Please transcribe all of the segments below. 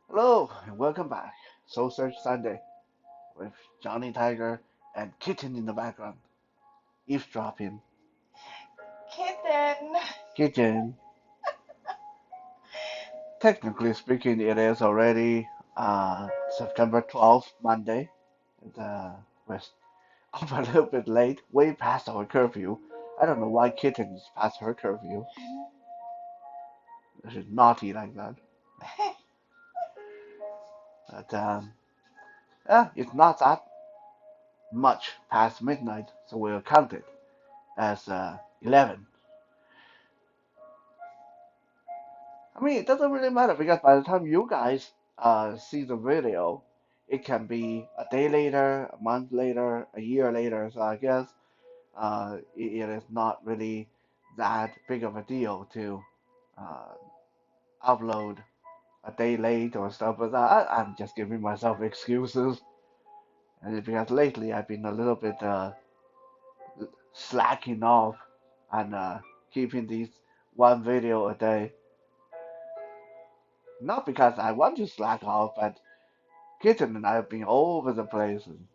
Hello and welcome back. Soul Search Sunday with Johnny Tiger and Kitten in the background. Eavesdropping. Kitten. Kitten. Technically speaking, it is already September 12th, Monday. And, we're up a little bit late, way past our curfew. I don't know why Kitten is past her curfew. She's naughty like that. But yeah, it's not that much past midnight, so we'll count it as 11. I mean, it doesn't really matter because by the time you guys see the video, it can be a day later, a month later, a year later. So I guess it is not really that big of a deal to uh, upload a day late or stuff. But I'm just giving myself excuses, and it's because lately I've been a little bit slacking off and keeping these one video a day. Not because I want to slack off, but Kitten and I have been all over the place and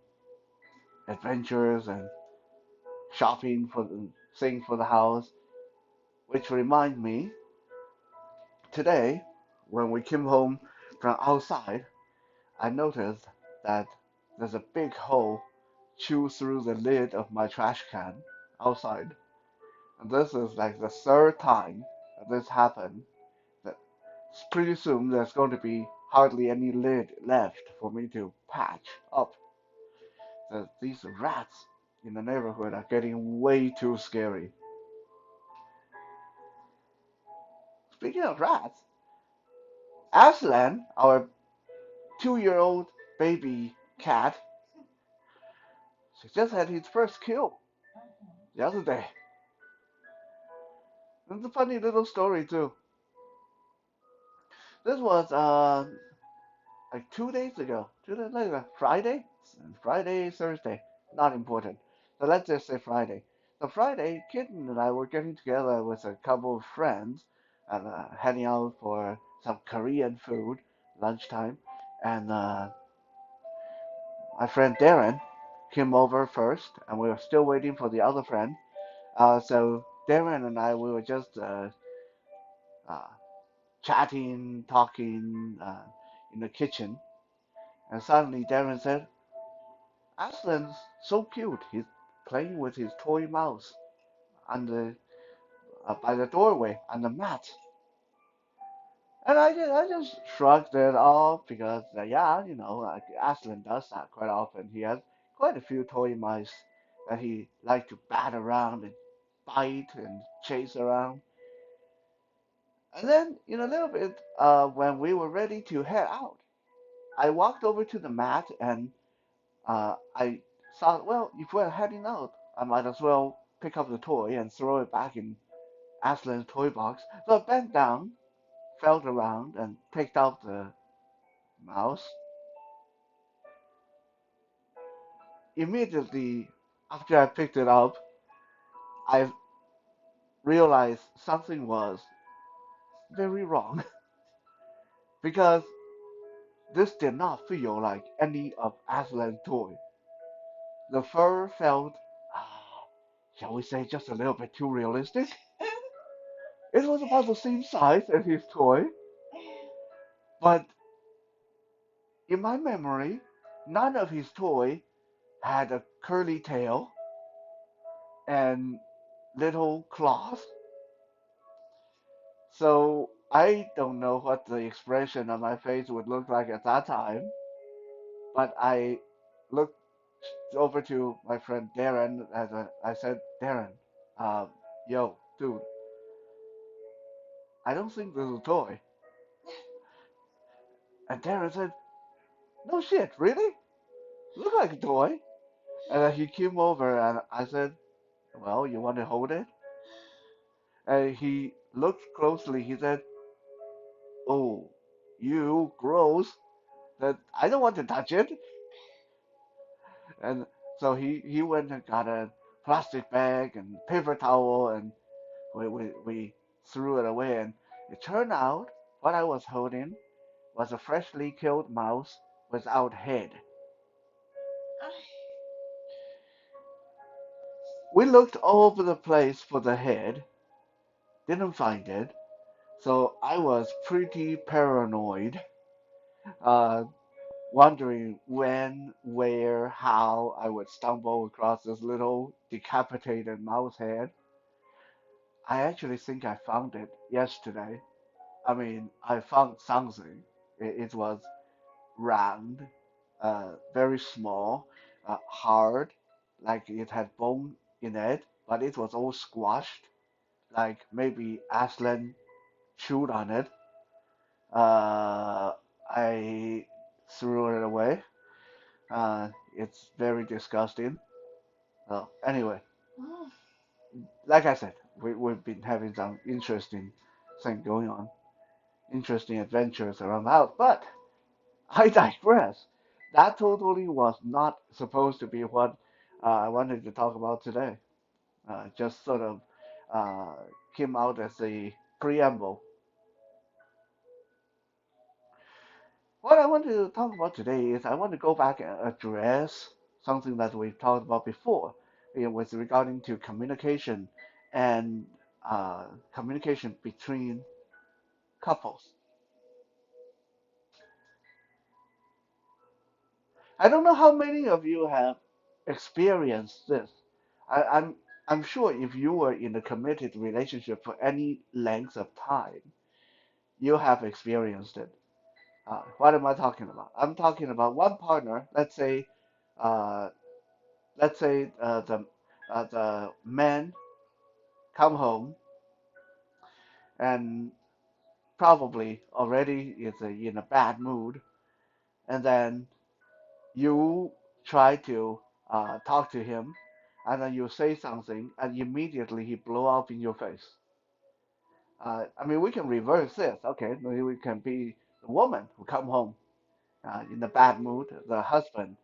adventures and shopping for the things for the house. Which remind me, today when we came home from outside, I noticed that there's a big hole chewed through the lid of my trash can outside. And this is like the third time that this happened. That pretty soon there's going to be hardly any lid left for me to patch up. These rats in the neighborhood are getting way too scary. Speaking of rats, Aslan, our 2-year-old baby cat, she just had his first kill the other day. It's a funny little story too. This was like 2 days ago. 2 days later, Friday, Friday, Thursday, not important. So let's just say Friday. So Friday, Kitten and I were getting together with a couple of friends and heading out for some Korean food lunchtime, and my friend Darren came over first, and we were still waiting for the other friend. So Darren and I, we were just uh, chatting, talking in the kitchen, and suddenly Darren said, "Aslan's so cute. He's playing with his toy mouse on the by the doorway on the mat." And I just shrugged it off because yeah, like Aslan does that quite often. He has quite a few toy mice that he likes to bat around and bite and chase around. And then in a little bit, when we were ready to head out, I walked over to the mat and I thought, well, if we're heading out, I might as well pick up the toy and throw it back in Aslan's toy box. So I bent down, felt around, and picked up the mouse. Immediately after I picked it up, I realized something was very wrong because this did not feel like any of Aslan's toy. The fur felt, shall we say, just a little bit too realistic. It was about the same size as his toy, but in my memory, none of his toy had a curly tail and little claws. So I don't know what the expression on my face would look like at that time, but I looked over to my friend Darren and I said, Darren, um, yo, dude, I don't think this is a toy. And Darren said, no shit, really? Look like a toy. And then he came over and I said, well, you want to hold it? And he looked closely. He said, oh, you gross. That I don't want to touch it. And so he went and got a plastic bag and paper towel and we threw it away. And it turned out what I was holding was a freshly killed mouse without head. We looked all over the place for the head, didn't find it, so I was pretty paranoid, uh, wondering when, where, how I would stumble across this little decapitated mouse head. I actually think I found it yesterday. I mean, I found something. It was round, very small, hard, like it had bone in it, but it was all squashed, like maybe Aslan chewed on it. Uh, I threw it away. It's very disgusting. Anyway, like I said, we've been having some interesting thing going on, interesting adventures around the house, but I digress. That totally was not supposed to be what I wanted to talk about today. Just sort of uh, came out as a preamble. What I want to talk about today is I want to go back and address something that we talked about before, with regarding to communication and communication between couples. I don't know how many of you have experienced this. I, I'm I'm sure if you were in a committed relationship for any length of time, you have experienced it. What am I talking about? I'm talking about one partner. Uh, let's say the man come home and probably already is in a bad mood, and then you try to talk to him, and then you say something, and immediately he blow up in your face. I mean, we can reverse this. Okay, maybe we can be the woman who come home in a bad mood. The husband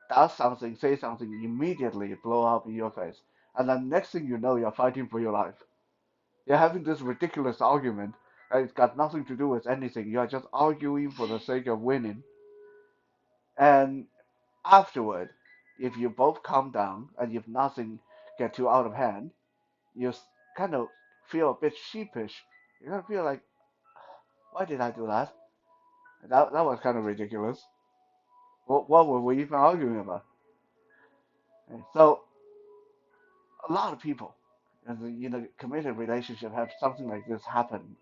does something, say something, immediately blow up in your face, and then next thing you know, you're fighting for your life. You're having this ridiculous argument. It's got nothing to do with anything. You're just arguing for the sake of winning. And afterward, if you both calm down and if nothing gets too out of hand, you kind of feel a bit sheepish. You kind of feel like, why did I do that? That was kind of ridiculous. What were we even arguing about? And so a lot of people in a committed relationship have something like this happen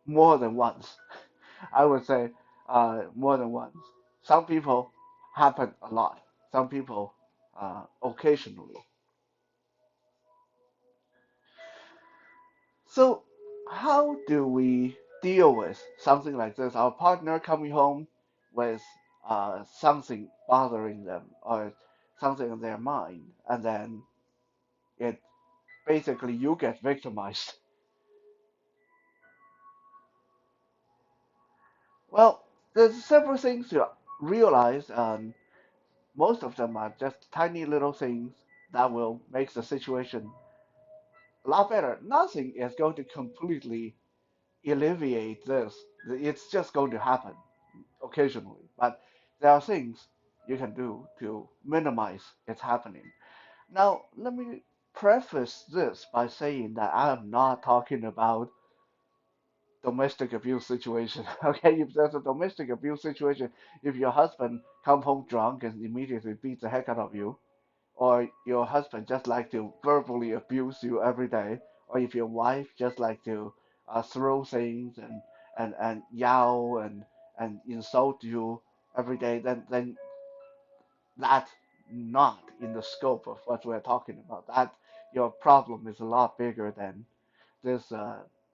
more than once. I would say more than once. Some people happen a lot. Some people occasionally. So, how do we deal with something like this? Our partner coming home with something bothering them or something in their mind, and then it basically you get victimized. Well, there's several things to realize, and most of them are just tiny little things that will make the situation a lot better. Nothing is going to completely alleviate this. It's just going to happen occasionally. But there are things you can do to minimize its happening. Now, let me preface this by saying that I am not talking about domestic abuse situation. Okay, if there's a domestic abuse situation, if your husband come home drunk and immediately beats the heck out of you, or your husband just like to verbally abuse you every day, or if your wife just like to throw things and yell and insult you every day, then that's not in the scope of what we're talking about. That your problem is a lot bigger than this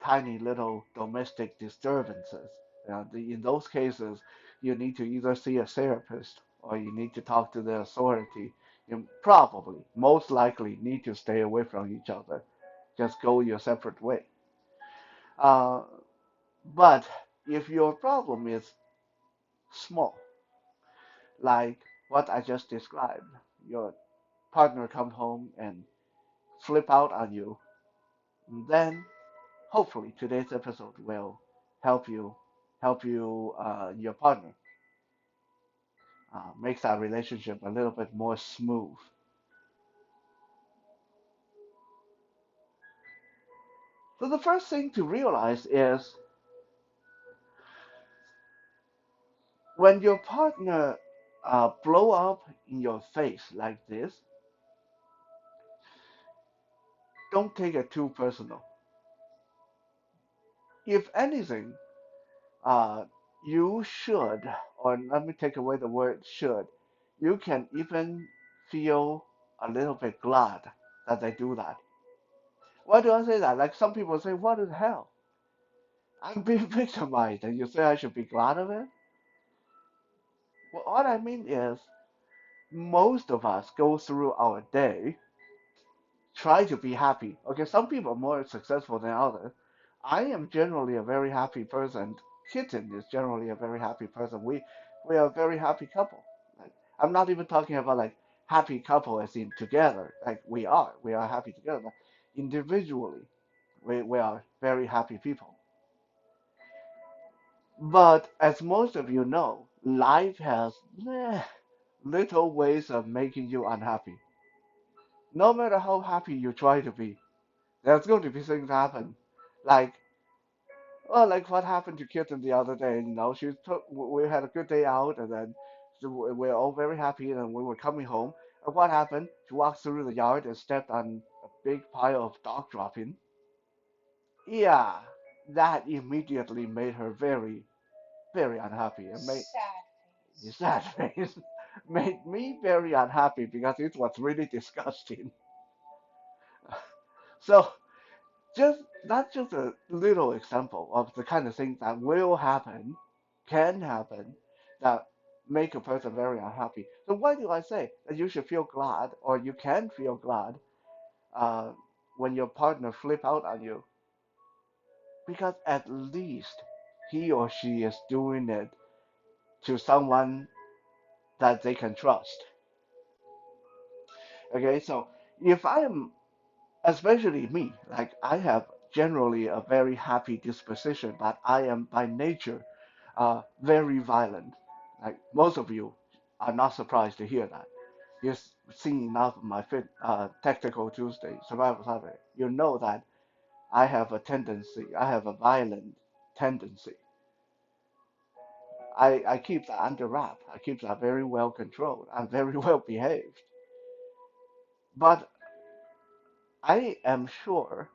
tiny little domestic disturbances. In those cases, you need to either see a therapist or you need to talk to the authority. You probably, most likely, need to stay away from each other. Just go your separate way. Uh, but if your problem is small, like what I just described, your partner come home and flip out on you, then hopefully today's episode will help you help your partner, makes that relationship a little bit more smooth. So the first thing to realize is when your partner blow up in your face like this, don't take it too personal. If anything, uh, you should, or let me take away the word should, you can even feel a little bit glad that they do that. Why do I say that? Like some people say, what the hell? I'm being victimized, and you say I should be glad of it? Well, what I mean is, most of us go through our day try to be happy. Okay, some people are more successful than others. I am generally a very happy person. Kitten is generally a very happy person. We are a very happy couple. Like, I'm not even talking about like happy couple as in together. Like we are happy together. But individually, we are very happy people. But as most of you know, life has little ways of making you unhappy. No matter how happy you try to be, there's going to be things happen. Like, well, like what happened to Kitten the other day, we had a good day out, and then we were all very happy, and we were coming home. And what happened? She walked through the yard and stepped on a big pile of dog dropping. Yeah, that immediately made her very, very unhappy. And made sad face made me very unhappy because it was really disgusting. So just that's just a little example of the kind of things that will happen, can happen, that make a person very unhappy. So why do I say that you should feel glad or you can feel glad uh, when your partner flip out on you? Because at least he or she is doing it to someone that they can trust. Okay, so if I am especially me, like I have generally a very happy disposition, but I am by nature very violent. Like most of you are not surprised to hear that. You've seen enough of my Tactical Tuesday, Survival Saturday. You know that I have a violent tendency. I keep that under wrap. I keep that very well controlled. I'm very well behaved. But I am sure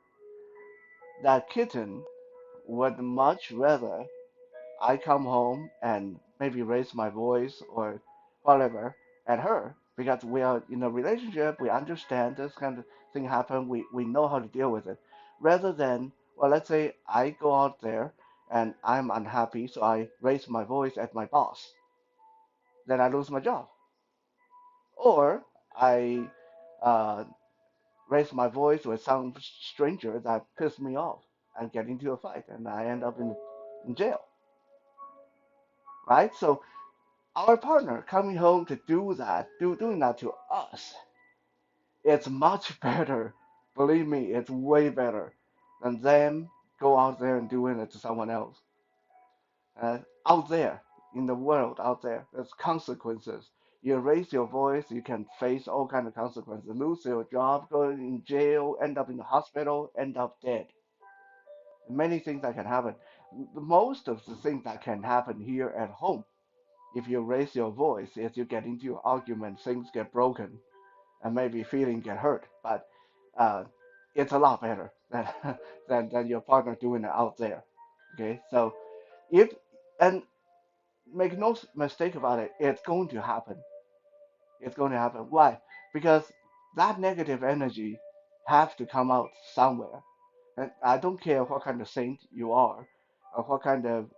that Kitten would much rather I come home and maybe raise my voice or whatever at her because we are in a relationship, we understand this kind of thing happen, we know how to deal with it. Rather than, well, let's say I go out there and I'm unhappy, so I raise my voice at my boss, then I lose my job. Or I uh, raise my voice with some stranger that pissed me off and get into a fight and I end up in jail, right? So our partner coming home to doing that to us, it's much better. Believe me, it's way better than them go out there and doing it to someone else. Out there in the world, out there, there's consequences. You raise your voice, you can face all kind of consequences. Lose your job, go in jail, end up in the hospital, end up dead. Many things that can happen. Most of the things that can happen here at home if you raise your voice, as you get into an argument, things get broken and maybe feeling get hurt. But uh, it's a lot better than, than your partner doing it out there. Okay, so if and make no mistake about it, it's going to happen. It's going to happen. Why? Because that negative energy have to come out somewhere. And I don't care what kind of saint you are, or what kind of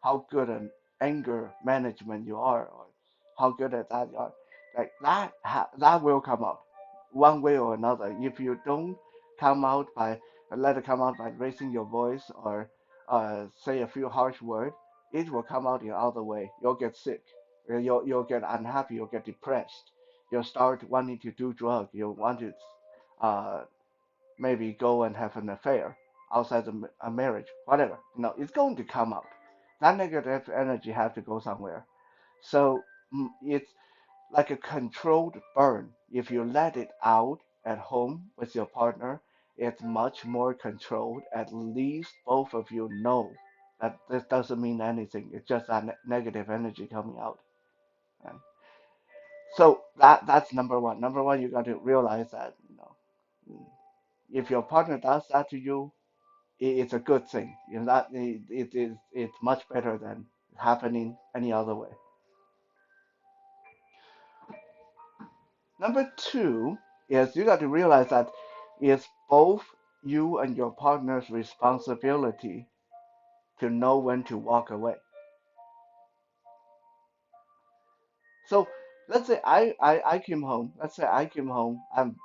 how good an anger management you are, or how good at that you are. Like that will come out one way or another. If you don't come out by let it come out by raising your voice or say a few harsh words, it will come out in other way. You'll get sick. You'll get unhappy. You'll get depressed. You'll start wanting to do drugs. You'll want to uh, maybe go and have an affair outside a marriage, whatever. No, it's going to come out. that negative energy have to go somewhere. So it's like a controlled burn. If you let it out at home with your partner, it's much more controlled. At least both of you know that this doesn't mean anything. It's just that negative energy coming out. Right? So that's number one. Number one, you got to realize that mm, if your partner does that to you, it's a good thing. That it is it's much better than happening any other way. Number two is you got to realize that it's both you and your partner's responsibility to know when to walk away. So let's say I came home. Let's say I came home. I'm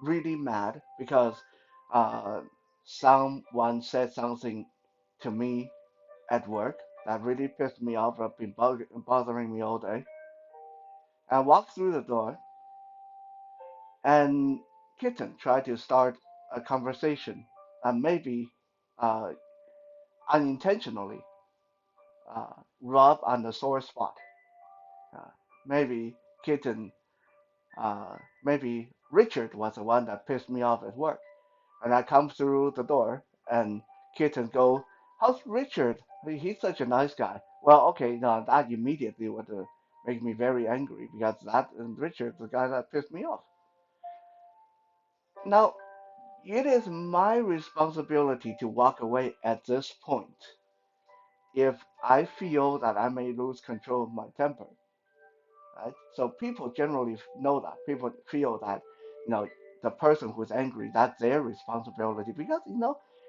really mad because uh, someone said something to me at work that really pissed me off. Have been bothering me all day. I walked through the door, and Kitten tried to start a conversation, and maybe uh, unintentionally rub on the sore spot. Uh, maybe Kitten, maybe Richard was the one that pissed me off at work. And I come through the door, and Kitten go, "How's Richard? He's such a nice guy." Well, okay, now that immediately would make me very angry because that Richard, the guy that pissed me off. Now, it is my responsibility to walk away at this point if I feel that I may lose control of my temper, right? So people generally know that. People feel that, you know, the person who's angry, that's their responsibility because,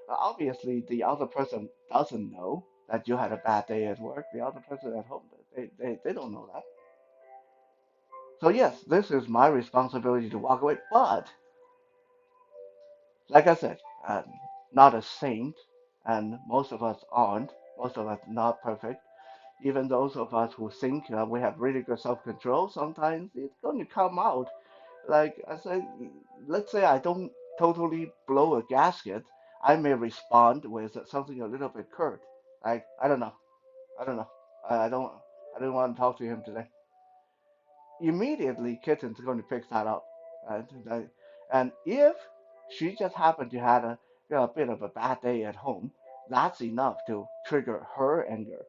obviously the other person doesn't know that you had a bad day at work. The other person at home, they don't know that. So yes, this is my responsibility to walk away. But like I said, not a saint, and most of us aren't. Most of us not perfect. Even those of us who think we have really good self-control, sometimes it's going to come out. Like I said, let's say I don't totally blow a gasket, I may respond with something a little bit curt. Like, I don't know, I don't, I don't want to talk to him today. Immediately Kitten's going to pick that up. And if she just happened to have a bit of a bad day at home, that's enough to trigger her anger.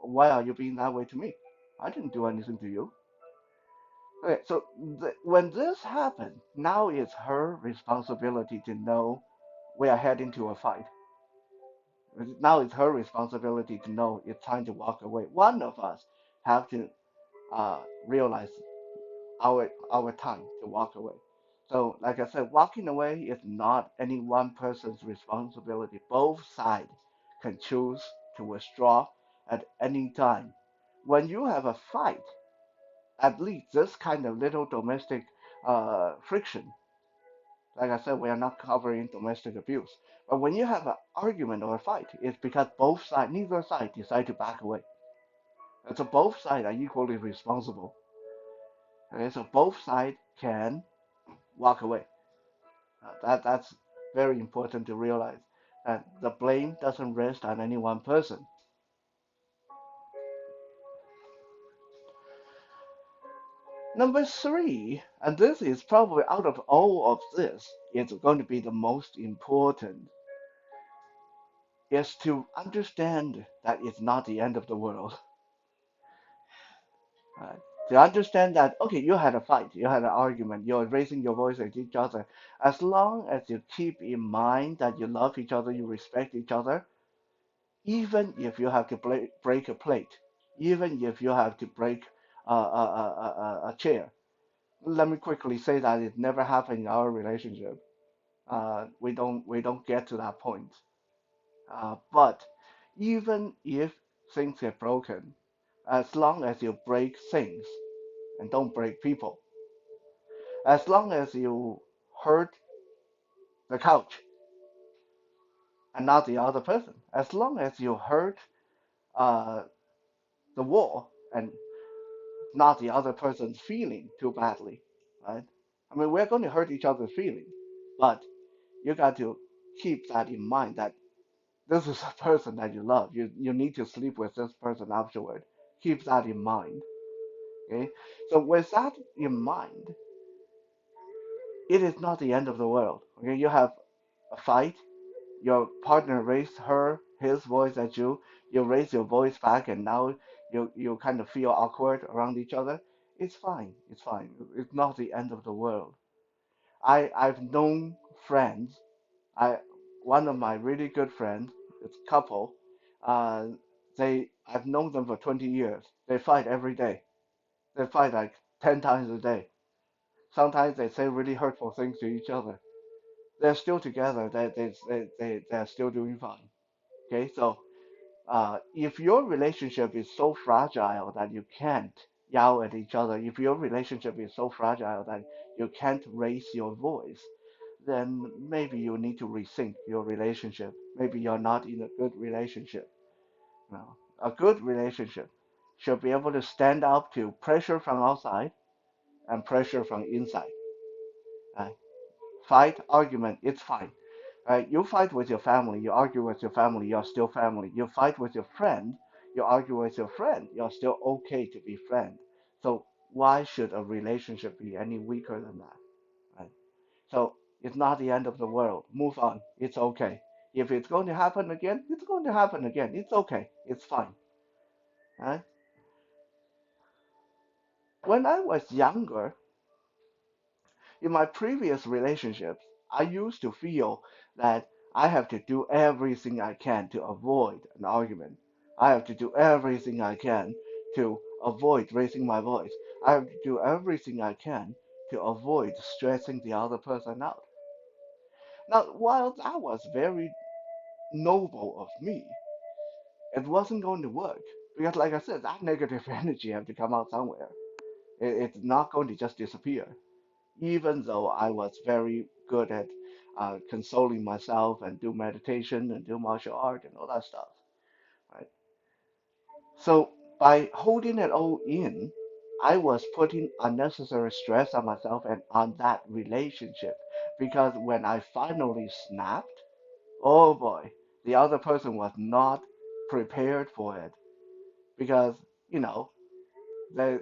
Why are you being that way to me? I didn't do anything to you. Okay, so when this happened, now it's her responsibility to know we are heading to a fight. Now it's her responsibility to know it's time to walk away. One of us have to realize our time to walk away. So, like I said, walking away is not any one person's responsibility. Both sides can choose to withdraw at any time. When you have a fight, at least this kind of little domestic friction, like I said, we are not covering domestic abuse. But when you have an argument or a fight, it's because both sides, neither side, decide to back away. And so both sides are equally responsible. Okay, so both sides can walk away. That's very important to realize that the blame doesn't rest on any one person. Number three, and this is probably out of all of this, it's going to be the most important, is to understand that it's not the end of the world. Right? To understand that, okay, you had a fight, you had an argument, you're raising your voice at each other. As long as you keep in mind that you love each other, you respect each other, even if you have to break a plate, even if you have to break a chair. Let me quickly say that it never happened in our relationship. We don't get to that point. But even if things get broken, as long as you break things and don't break people, as long as you hurt the couch and not the other person, as long as you hurt uh, the wall and not the other person's feeling too badly, right? I mean, we're going to hurt each other's feeling, but you got to keep that in mind that this is a person that you love. You need to sleep with this person afterward. Keep that in mind. Okay. So with that in mind, it is not the end of the world. Okay. You have a fight. Your partner raised his voice at you. You raise your voice back, and now you kind of feel awkward around each other. It's fine. It's fine. It's not the end of the world. I've known friends. I One of my really good friends, it's a couple. Uh, I've known them for 20 years. They fight every day. They fight like 10 times a day. Sometimes they say really hurtful things to each other. They're still together. They're still doing fine. Okay, so if your relationship is so fragile that you can't yell at each other, if your relationship is so fragile that you can't raise your voice, then maybe you need to rethink your relationship. Maybe you're not in a good relationship. No. A good relationship should be able to stand up to pressure from outside and pressure from inside. Uh, Fight, argument, it's fine. You fight with your family, you argue with your family, you're still family. You fight with your friend, you argue with your friend, you're still okay to be friend. So why should a relationship be any weaker than that? Right? So it's not the end of the world. Move on. It's okay. If it's going to happen again, it's going to happen again. It's okay. It's fine. Right? When I was younger, in my previous relationships, I used to feel that I have to do everything I can to avoid an argument. I have to do everything I can to avoid raising my voice. I have to do everything I can to avoid stressing the other person out. Now, while that was very noble of me, it wasn't going to work because, like I said, that negative energy have to come out somewhere. It's not going to just disappear. Even though I was very good at consoling myself and do meditation and do martial art and all that stuff, right? So by holding it all in, I was putting unnecessary stress on myself and on that relationship because when I finally snapped, oh boy, the other person was not prepared for it because you know they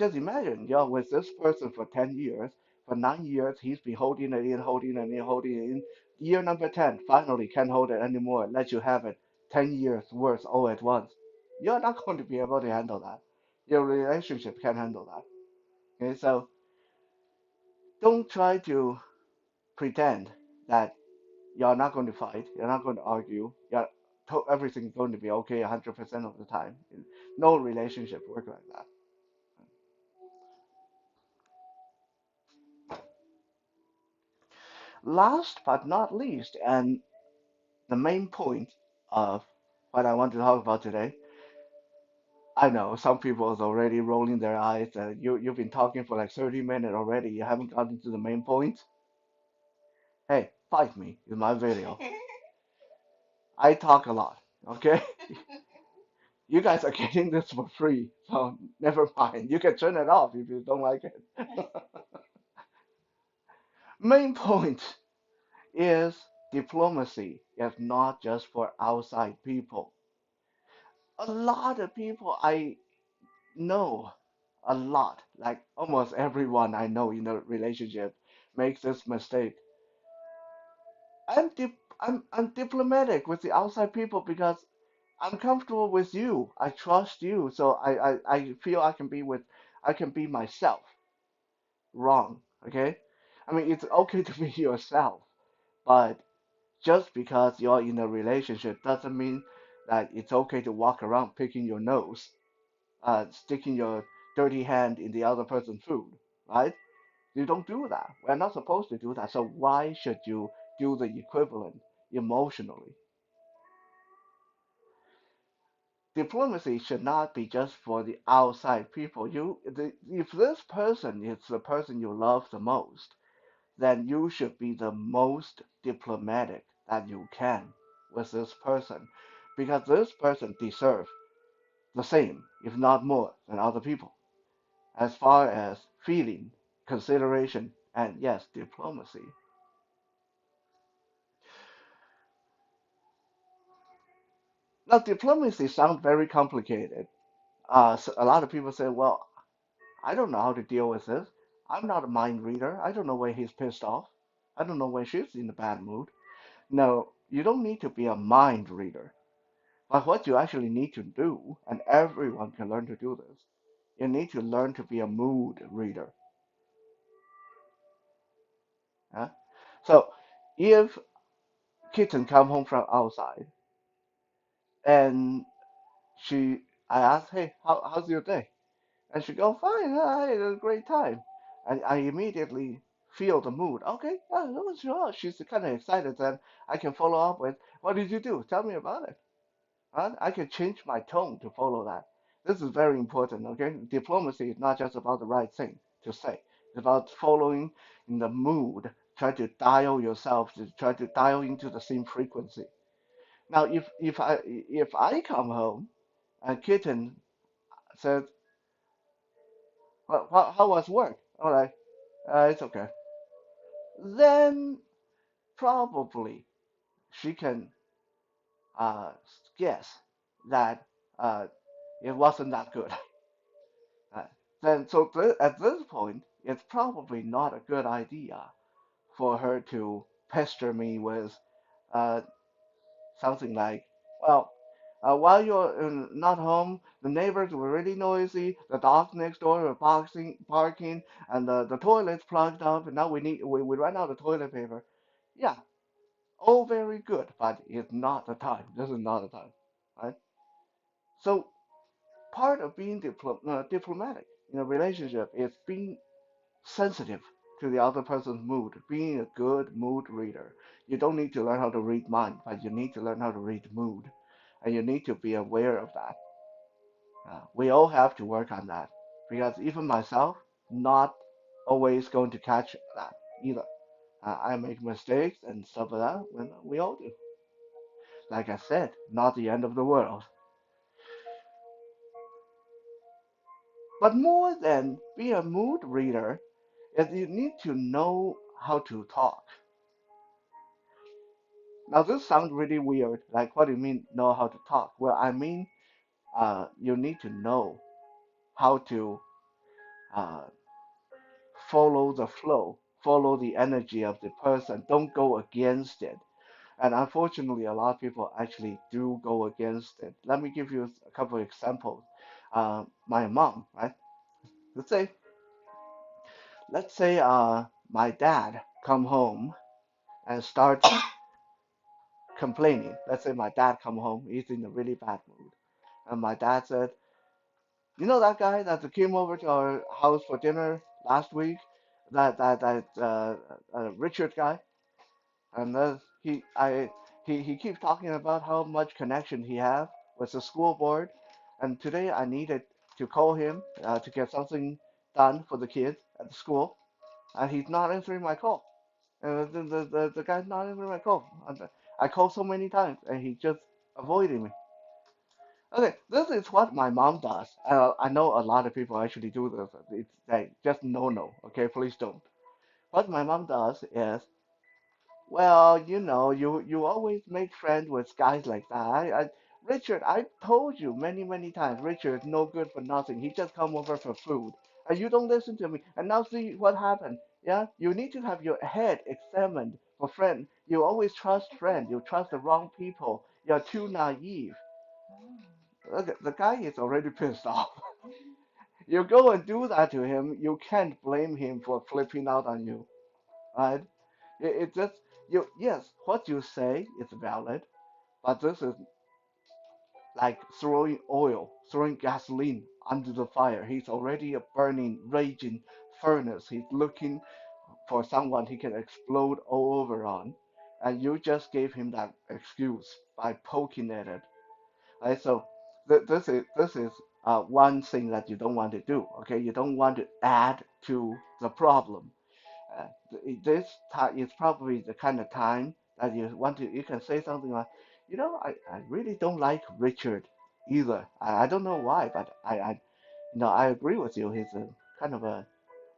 just imagine you're with this person for 10 years. For 9 years, he's been holding it in, holding it in, holding it in. Year number 10, finally can't hold it anymore. Let you have it 10 years worth all at once. You're not going to be able to handle that. Your relationship can't handle that. Okay, so don't try to pretend that you're not going to fight, you're not going to argue, everything's going to be okay 100% of the time. No relationship work like that. Last but not least, and the main point of what I want to talk about today. I know some people is already rolling their eyes. You've been talking for like 30 minutes already. You haven't gotten to the main point. Hey, fight me in my video. I talk a lot. Okay, you guys are getting this for free, so never mind. You can turn it off if you don't like it. Main point is diplomacy is not just for outside people. A lot of people I know a lot, like almost everyone I know in a relationship makes this mistake. I'm diplomatic with the outside people because I'm comfortable with you. I trust you, so I feel I can be myself. Wrong, okay? I mean it's okay to be yourself, but just because you're in a relationship doesn't mean that it's okay to walk around picking your nose, sticking your dirty hand in the other person's food, right? You don't do that. We're not supposed to do that. So why should you do the equivalent emotionally? Diplomacy should not be just for the outside people. If this person is the person you love the most, then you should be the most diplomatic that you can with this person, because this person deserves the same, if not more, than other people, as far as feeling, consideration, and yes, diplomacy. Now, diplomacy sounds very complicated. So a lot of people say, well, I don't know how to deal with this. I'm not a mind reader. I don't know when he's pissed off. I don't know when she's in a bad mood. No, you don't need to be a mind reader. But what you actually need to do, and everyone can learn to do this, you need to learn to be a mood reader. Huh? So if kitten come home from outside and she, I ask, hey, how's your day? And she go, fine, I had a great time. And I immediately feel the mood. Okay, yeah, that was sure. She's kind of excited. Then I can follow up with, what did you do? Tell me about it. I can change my tone to follow that. This is very important, okay? Diplomacy is not just about the right thing to say. It's about following in the mood, try to dial yourself, to try to dial into the same frequency. Now, if I come home and kitten says, how was work? All right, it's okay. Then probably she can uh, guess that uh, it wasn't that good. Uh, then, so at this point, it's probably not a good idea for her to pester me with uh, something like, well, while you're not home, the neighbors were really noisy, the dogs next door were barking, and the toilet's plugged up, and now we ran out of toilet paper. Yeah, all very good, but it's not the time. This is not the time, right? So part of being diplomatic in a relationship is being sensitive to the other person's mood, being a good mood reader. You don't need to learn how to read mind, but you need to learn how to read mood. And you need to be aware of that. We all have to work on that because even myself, not always going to catch that either. I make mistakes and stuff like that. When we all do. Like I said, not the end of the world. But more than be a mood reader, is you need to know how to talk. Now this sounds really weird. Like, what do you mean know how to talk? Well, I mean, you need to know how to uh, follow the flow, follow the energy of the person. Don't go against it. And unfortunately, a lot of people actually do go against it. Let me give you a couple of examples. My mom, right? Let's say, let's say my dad come home and start complaining. Let's say my dad come home, he's in a really bad mood, and my dad said, "You know that guy that came over to our house for dinner last week, that Richard guy, and he keeps talking about how much connection he have with the school board, and today I needed to call him to get something done for the kids at the school, and he's not answering my call. The guy's not answering my call. And I called so many times, and he just avoiding me." Okay, this is what my mom does. I know a lot of people actually do this. It's like just no, no. Okay, please don't. What my mom does is, well, you always make friends with guys like that. Richard, I told you many times, Richard is no good for nothing. He just come over for food, and you don't listen to me. And now see what happened. Yeah, you need to have your head examined for friend. You always trust friend. You trust the wrong people. You're too naive. Look, the guy is already pissed off. You go and do that to him, you can't blame him for flipping out on you, right? It just yes, what you say is valid, but this is like throwing oil, throwing gasoline under the fire. He's already a burning, raging furnace. He's looking for someone he can explode all over on, and you just gave him that excuse by poking at it. Right? So this is one thing that you don't want to do. Okay, you don't want to add to the problem. This time is probably the kind of time that you can say something like, I really don't like Richard either. I don't know why, but I agree with you. He's a kind of a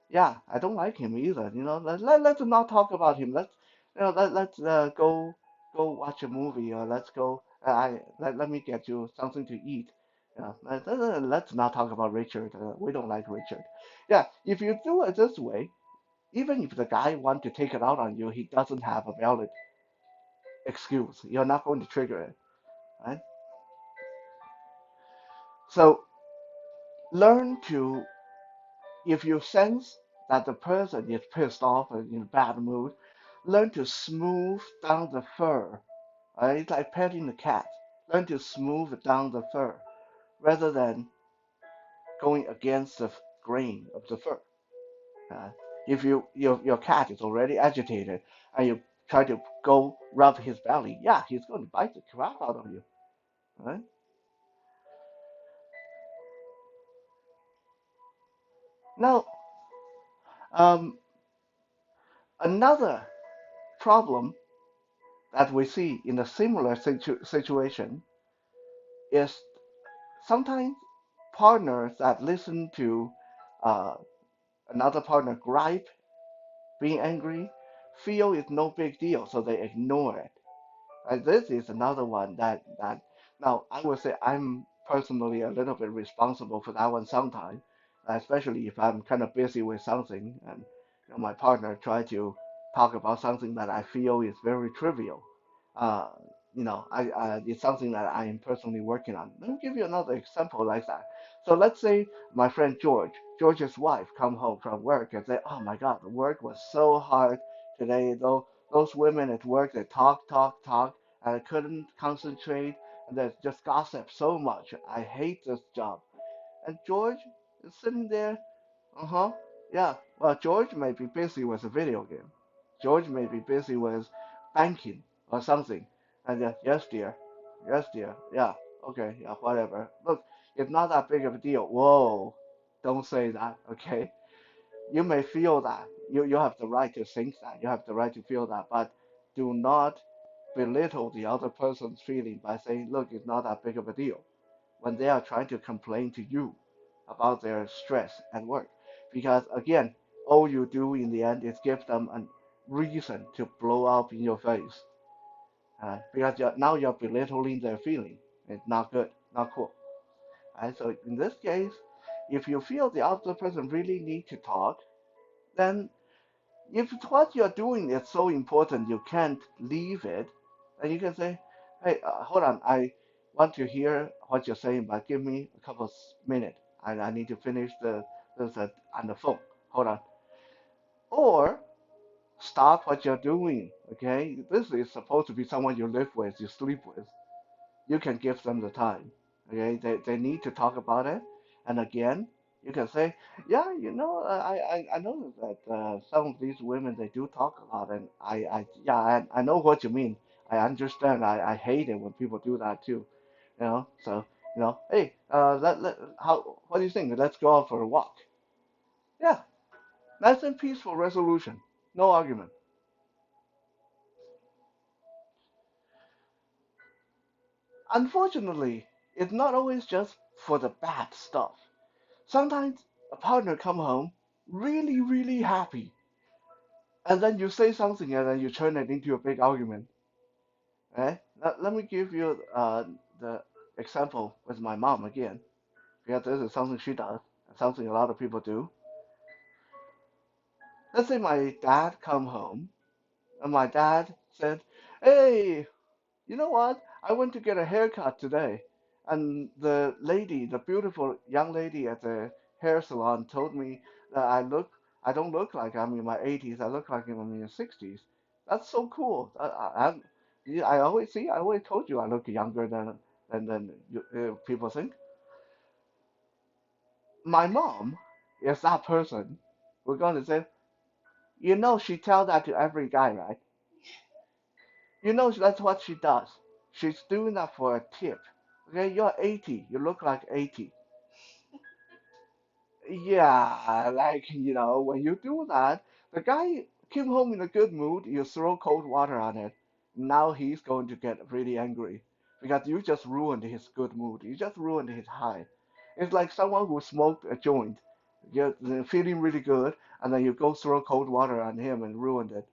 yeah. I don't like him either. Let's not talk about him. Let's go watch a movie or let's go. Let me get you something to eat. Let's not talk about Richard. We don't like Richard. Yeah, if you do it this way, even if the guy want to take it out on you, he doesn't have a valid excuse. You're not going to trigger it, right? So learn to, if you sense that the person is pissed off and in a bad mood, learn to smooth down the fur. It's like petting the cat. Learn to smooth down the fur rather than going against the grain of the fur. Uh, if your cat is already agitated and you try to go rub his belly, yeah, he's going to bite the crap out of you. Right? Now, um, another problem that we see in a similar situation is sometimes partners that listen to uh, another partner gripe, being angry, feel it's no big deal, so they ignore it. This is another one that now I would say I'm personally a little bit responsible for that one sometimes, especially if I'm kind of busy with something and my partner try to talk about something that I feel is very trivial. Uh, it's something that I am personally working on. Let me give you another example like that. So let's say my friend George's wife, come home from work and say, "Oh my God, the work was so hard today. Though those women at work, they talk, talk, talk, and I couldn't concentrate, and they just gossip so much. I hate this job." And George is sitting there, uh-huh, yeah. Well, George may be busy with a video game. George may be busy with banking or something. And yes, dear, yes, dear, yeah, okay, yeah, whatever. Look, it's not that big of a deal. Whoa, don't say that, okay? You may feel that. You have the right to think that. You have the right to feel that, but do not belittle the other person's feeling by saying, look, it's not that big of a deal when they are trying to complain to you about their stress at work. Because again, all you do in the end is give them a reason to blow up in your face. Because now you're belittling their feeling. It's not good, not cool. So in this case, if you feel the other person really need to talk, then if what you're doing is so important you can't leave it, then you can say, "Hey, hold on, I want to hear what you're saying, but give me a couple of minutes. I need to finish the this on the phone. Hold on." Or stop what you're doing. Okay, this is supposed to be someone you live with, you sleep with. You can give them the time. Okay, they need to talk about it. And again, you can say, yeah, I know that some of these women they do talk a lot, and yeah, I know what you mean. I understand. I hate it when people do that too. So hey, what do you think? Let's go out for a walk. Yeah, nice and peaceful resolution. No argument. Unfortunately, it's not always just for the bad stuff. Sometimes a partner come home really, really happy, and then you say something and then you turn it into a big argument. Eh? Let me give you the example with my mom again, because this is something she does, and something a lot of people do. Let's say my dad come home, and my dad said, "Hey, you know what? I went to get a haircut today, and the lady, the beautiful young lady at the hair salon, told me that I don't look like I'm in my 80s. I look like I'm in my 60s. That's so cool. Yeah, I always told you I look younger than people think. My mom is that person. We're going to say, she tell that to every guy, right? That's what she does. She's doing that for a tip. Okay, you're 80. You look like 80. Yeah, like, when you do that, the guy came home in a good mood, you throw cold water on it. Now he's going to get really angry because you just ruined his good mood. You just ruined his high. It's like someone who smoked a joint. You're feeling really good, and then you go throw cold water on him and ruined it.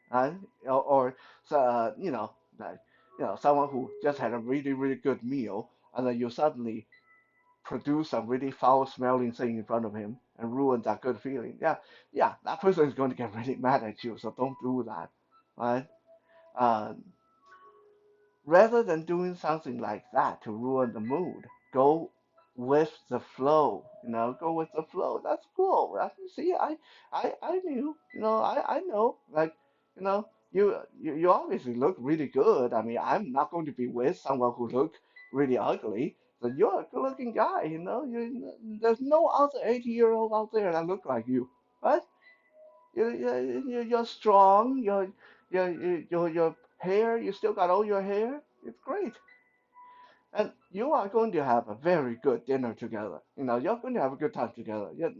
Right? Or so, like. someone who just had a really, really good meal, and then you suddenly produce a really foul smelling thing in front of him and ruin that good feeling. Yeah, yeah, that person is going to get really mad at you, so don't do that, right? Um, Rather than doing something like that to ruin the mood, go with the flow. Go with the flow. That's cool. See, I knew. I know. Like, you obviously look really good. I mean, I'm not going to be with someone who look really ugly. So you're a good-looking guy. There's no other 80-year-old out there that look like you, right? You're strong. Your hair. You still got all your hair. It's great, and you are going to have a very good dinner together. You're going to have a good time together. You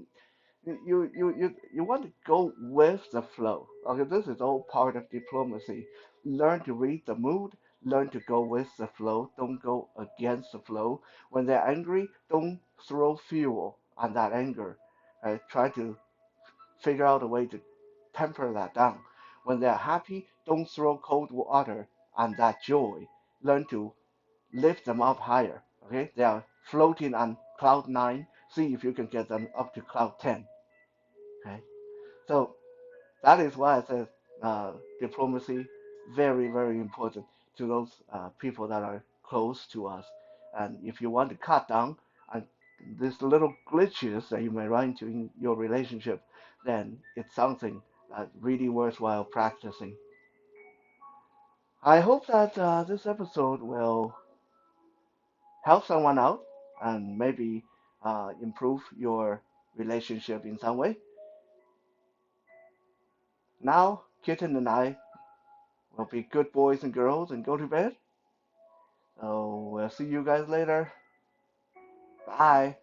want to go with the flow. Okay, this is all part of diplomacy. Learn to read the mood. Learn to go with the flow. Don't go against the flow. When they're angry, don't throw fuel on that anger. Try to figure out a way to temper that down. When they're happy, don't throw cold water on that joy. Learn to lift them up higher. Okay, they are floating on cloud nine. See if you can get them up to cloud 10. Okay, so that is why I said diplomacy very very important to those people that are close to us. And if you want to cut down on these little glitches that you may run into in your relationship, then it's something that really worthwhile practicing. I hope that this episode will help someone out and maybe improve your relationship in some way. Now, Kitten and I will be good boys and girls and go to bed. So we'll see you guys later. Bye.